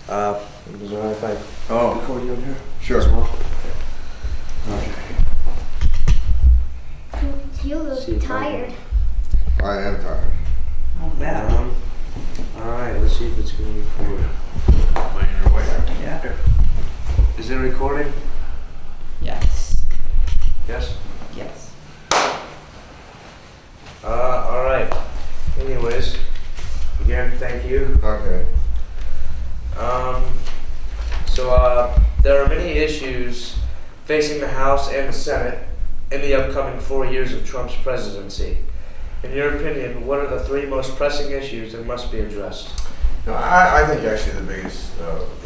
Is there anything? Oh, Recording on here? sure. As well? You look See you tired. I am tired. Not bad. Alright, let's see if it's going to record. Yeah. Is it recording? Yes. Yes? Yes. Alright. Anyways, again, thank you. Okay. There are many issues facing the House and the Senate in the upcoming 4 years of Trump's presidency. In your opinion, what are the three most pressing issues that must be addressed? No, I think actually the biggest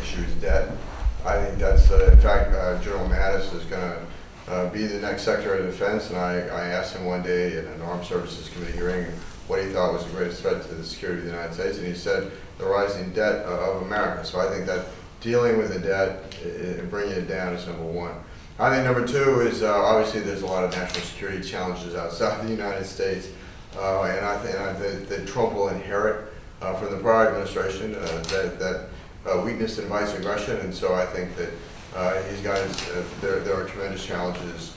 issue is debt. I think that's, in fact, General Mattis is going to be the next Secretary of Defense, and I asked him one day in an Armed Services Committee hearing what he thought was the greatest threat to the security of the United States, and he said the rising debt of America. So I think that dealing with the debt and bringing it down is number one. I think number two is obviously there's a lot of national security challenges outside the United States, and I think that Trump will inherit from the prior administration that weakness invites aggression, and so I think that he's got there are tremendous challenges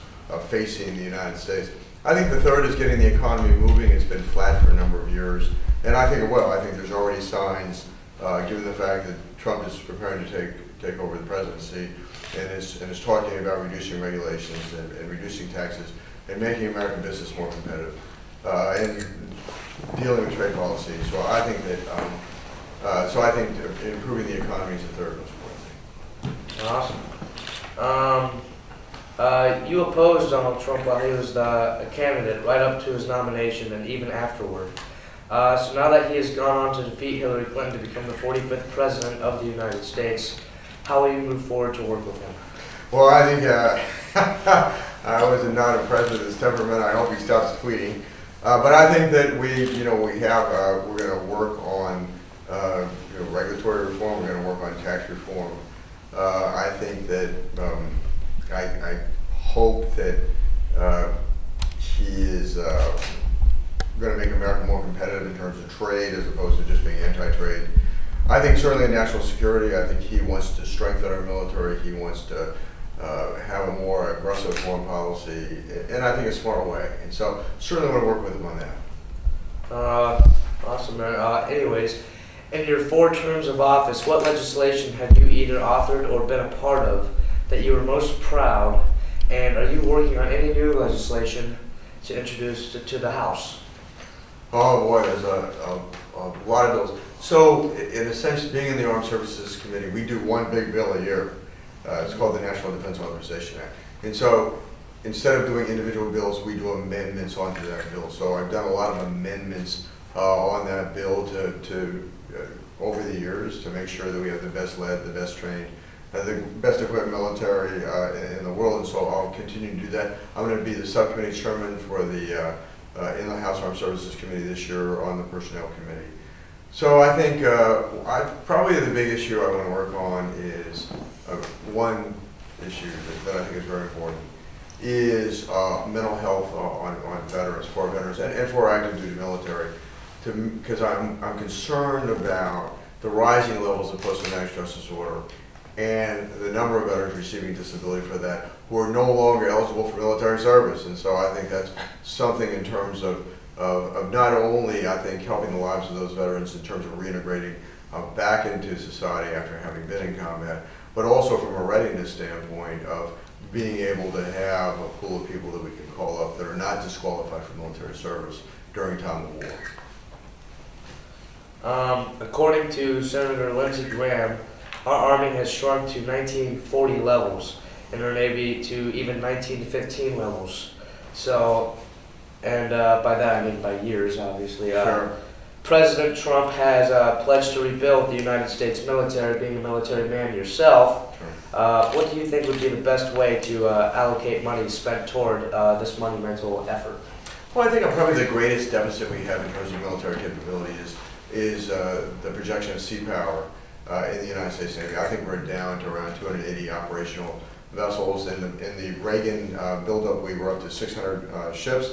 facing the United States. I think the third is getting the economy moving. It's been flat for a number of years, and I think it will. I think there's already signs, given the fact that Trump is preparing to take over the presidency and is talking about reducing regulations and reducing taxes and making American business more competitive and dealing with trade policy. So I think that improving the economy is the third most important thing. Awesome. You opposed Donald Trump while he was a candidate right up to his nomination and even afterward. So now that he has gone on to defeat Hillary Clinton to become the 45th president of the United States, how will you move forward to work with him? Well, I think I was not impressed with his temperament. I hope he stops tweeting. But I think that we're going to work on regulatory reform. We're going to work on tax reform. I think that I hope that he is going to make America more competitive in terms of trade as opposed to just being anti-trade. I think certainly in national security, I think he wants to strengthen our military. He wants to have a more aggressive foreign policy, and I think a smart way. And so certainly want to work with him on that. Awesome, man. Anyways, in your 4 terms of office, what legislation have you either authored or been a part of that you were most proud, and are you working on any new legislation to introduce to the House? Oh boy, there's a lot of bills. So in a sense, being in the Armed Services Committee, we do one big bill a year. It's called the National Defense Authorization Act. And so instead of doing individual bills, we do amendments onto that bill. So I've done a lot of amendments on that bill to over the years to make sure that we have the best led, the best trained, the best equipped military in the world. And so I'll continue to do that. I'm going to be the subcommittee chairman for the in the House Armed Services Committee this year on the Personnel Committee. So I think probably the big issue I want to work on is one issue that I think is very important is mental health on veterans, for veterans, and for active duty military, because I'm concerned about the rising levels of post-traumatic stress disorder and the number of veterans receiving disability for that who are no longer eligible for military service. And so I think that's something in terms of not only, I think, helping the lives of those veterans in terms of reintegrating back into society after having been in combat, but also from a readiness standpoint of being able to have a pool of people that we can call up that are not disqualified for military service during time of war. According to Senator Lindsey Graham, our Army has shrunk to 1940 levels, and our Navy to even 1915 levels. So, and by that I mean by years, obviously. Sure. President Trump has pledged to rebuild the United States military, being a military man yourself. Sure. What do you think would be the best way to allocate money spent toward this monumental effort? Well, I think probably the greatest deficit we have in terms of military capability is the projection of sea power in the United States Navy. I think we're down to around 280 operational vessels. In the Reagan buildup, we were up to 600 ships.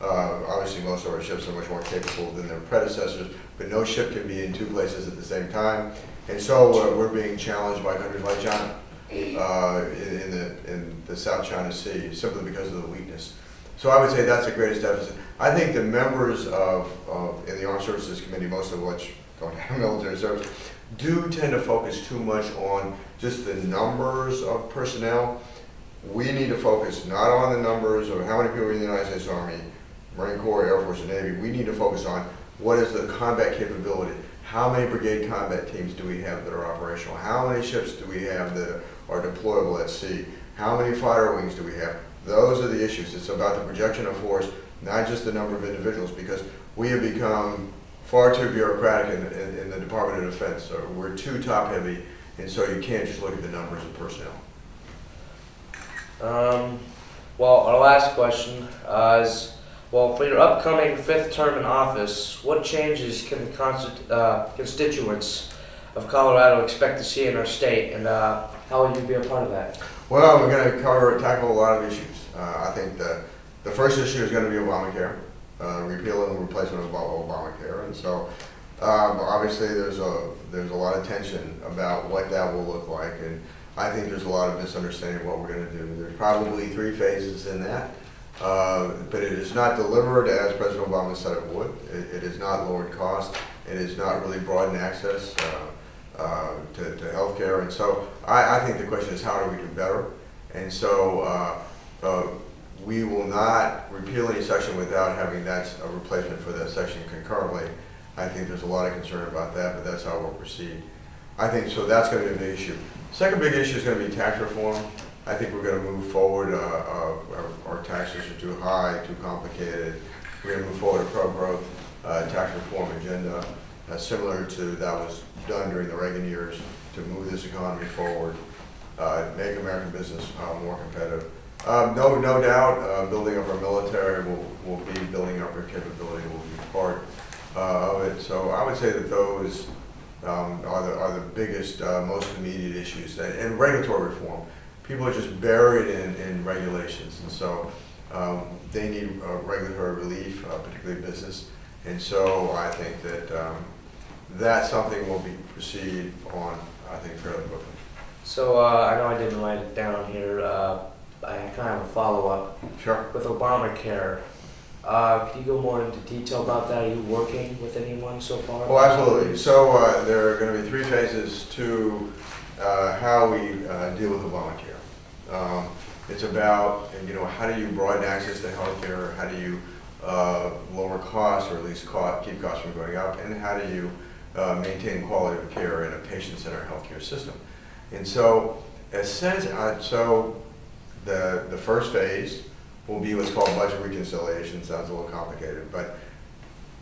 Obviously, most of our ships are much more capable than their predecessors, but no ship can be in 2 places at the same time. And so we're being challenged by countries like China in the South China Sea simply because of the weakness. So I would say that's the greatest deficit. I think the members in the Armed Services Committee, most of which don't have military service, do tend to focus too much on just the numbers of personnel. We need to focus not on the numbers of how many people are in the United States Army, Marine Corps, Air Force, and Navy. We need to focus on what is the combat capability. How many brigade combat teams do we have that are operational? How many ships do we have that are deployable at sea? How many fighter wings do we have? Those are the issues. It's about the projection of force, not just the number of individuals, because we have become far too bureaucratic in the Department of Defense. So we're too top heavy, and so you can't just look at the numbers of personnel. Well, our last question is, well, for your upcoming 5th term in office, what changes can the constituents of Colorado expect to see in our state, and how will you be a part of that? Well, we're going to tackle a lot of issues. I think the first issue is going to be Obamacare, repeal and replacement of Obamacare, and so obviously there's a lot of tension about what that will look like, and I think there's a lot of misunderstanding of what we're going to do. There's probably 3 phases in that, but it is not delivered as President Obama said it would. It is not lowered cost. It is not really broadened access to health care. And so I think the question is, how do we do better? And so we will not repeal any section without having that a replacement for that section concurrently. I think there's a lot of concern about that, but that's how we'll proceed. I think so. That's going to be a big issue. Second big issue is going to be tax reform. I think we're going to move forward. Our taxes are too high, too complicated. We're going to move forward a pro-growth tax reform agenda, similar to that was done during the Reagan years, to move this economy forward, make American business more competitive. No doubt, building up our military will be building up our capability, will be part of it. So I would say that those are the biggest, most immediate issues. And regulatory reform. People are just buried in regulations, and so they need regulatory relief, particularly business. And so I think that that's something we'll proceed on, I think, fairly quickly. So I know I didn't write it down here. I kind of have a follow-up. Sure. With Obamacare. Can you go more into detail about that? Are you working with anyone so far? Oh, absolutely. So there are going to be 3 phases to how we deal with Obamacare. It's about, how do you broaden access to health care? How do you lower costs, or at least keep costs from going up? And how do you maintain quality of care in a patient-centered healthcare system? And so, the first phase will be what's called budget reconciliation. Sounds a little complicated, but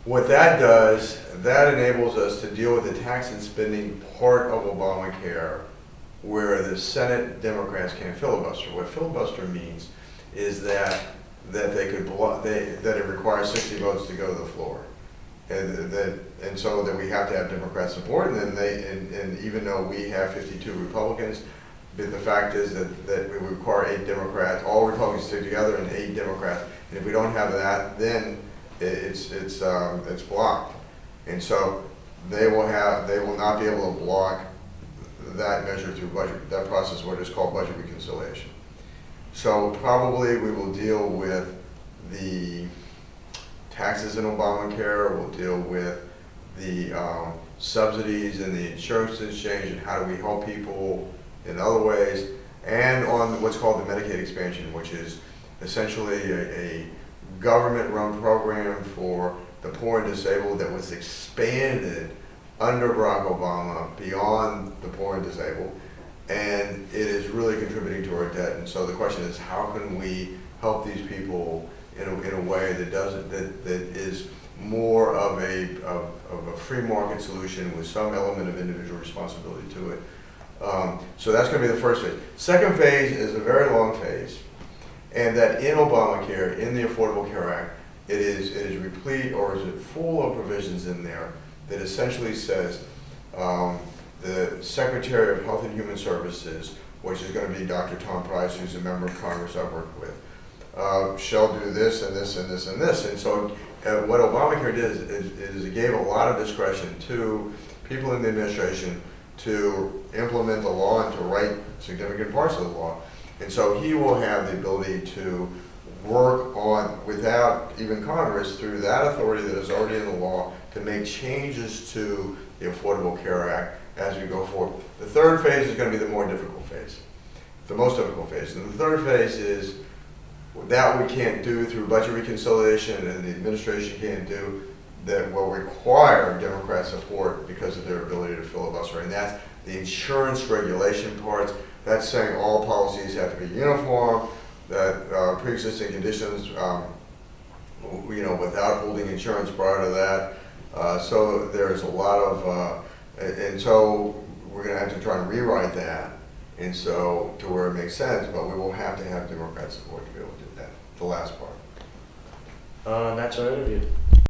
what that does, that enables us to deal with the tax and spending part of Obamacare where the Senate Democrats can't filibuster. What filibuster means is that they could that it requires 60 votes to go to the floor, and so that we have to have Democrat support, and then even though we have 52 Republicans. But the fact is that we require 8 Democrats, all Republicans stick together, and 8 Democrats. And if we don't have that, then it's blocked. And so they will not be able to block that measure through that process, what is called budget reconciliation. So probably we will deal with the taxes in Obamacare. We'll deal with the subsidies and the insurance exchange, and how do we help people in other ways, and on what's called the Medicaid expansion, which is essentially a government-run program for the poor and disabled that was expanded under Barack Obama beyond the poor and disabled, and it is really contributing to our debt. And so the question is, how can we help these people in a way that is more of a free market solution with some element of individual responsibility to it. So that's going to be the first phase. Second phase is a very long phase, and that in Obamacare, in the Affordable Care Act, it is replete, or is it full of provisions in there that essentially says the Secretary of Health and Human Services, which is going to be Dr. Tom Price, who's a member of Congress I've worked with, shall do this and this and this and this. And so what Obamacare did is it gave a lot of discretion to people in the administration to implement the law and to write significant parts of the law. And so he will have the ability to work on, without even Congress, through that authority that is already in the law, to make changes to the Affordable Care Act as we go forward. The third phase is going to be the more difficult phase, the most difficult phase. And the third phase is that we can't do through budget reconciliation, and the administration can't do, that will require Democrat support because of their ability to filibuster. And that's the insurance regulation parts. That's saying all policies have to be uniform, that pre-existing conditions, without holding insurance prior to that. So there's a lot of, and so we're going to have to try and rewrite that, and so to where it makes sense, but we will have to have Democrat support to be able to do that, the last part. That's our interview.